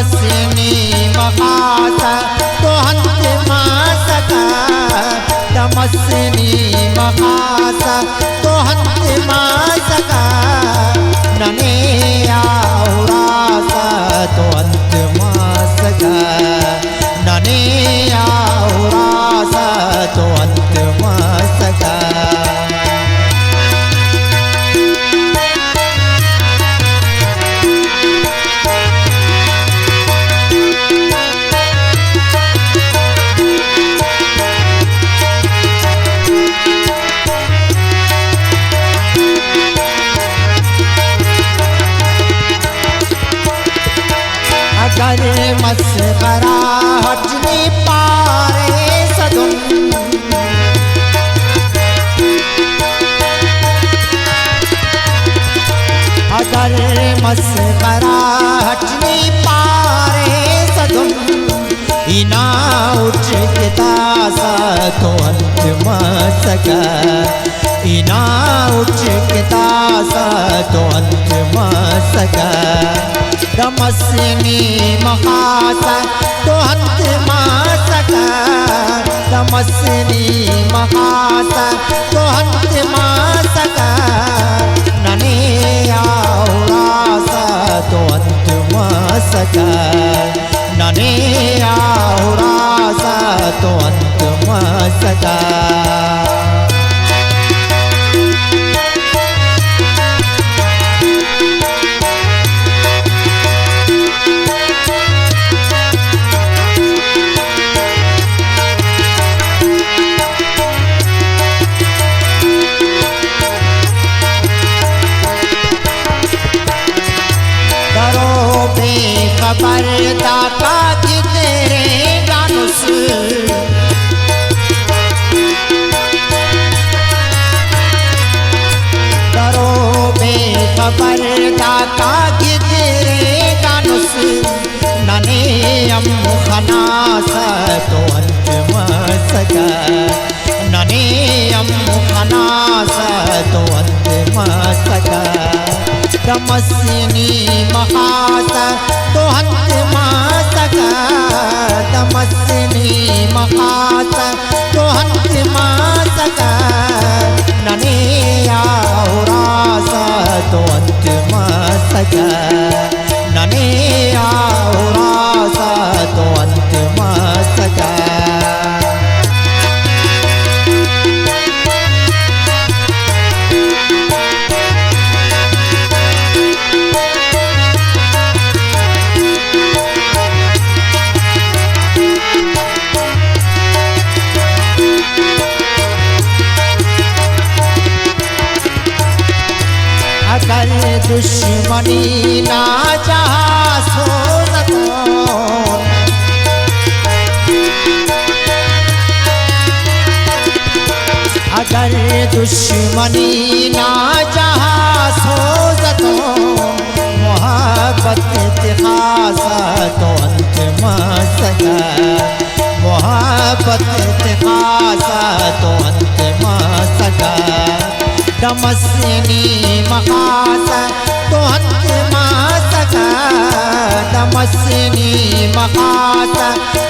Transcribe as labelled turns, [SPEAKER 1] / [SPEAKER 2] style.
[SPEAKER 1] दमसनी मखास तो हंत मासका दमसनी मखास तो हंत मासका नने आउरास तो हंत मासका नने आउरास तो हंत मासका अगर मस्करा हटनी पारे सदुन अगर मस्करा हटनी पारे सदुन इना उठ कितासा तो अंत मसका इना उठ कितासा तो अंत मसका दमसनी मखास तो हंत मासका दमसनी मखास तो हंत मासका नने आउरास तो हंत मासका नने आउरास तो हंत मासका खबर दाता की तेरे गानुस करो बेखबर दाता की तेरे गानुस नने अम खनास तो अंत मसका नने अम खनास तो अंत मसका दमसनी मखास तो हंत मासका दमसनी मखास तो हंत मासका नने आउरास तो हंत मासका नने आउरास तो हंत मासका अगर दुश्मनी ना चाहा सो अगर दुश्मनी ना चाहा सो मोहब्बत इत्तिखास तो अंत मसका मोहब्बत इत्तिखास तो अंत मसका दमसनी मखास तो हंत मासका दमसनी मखास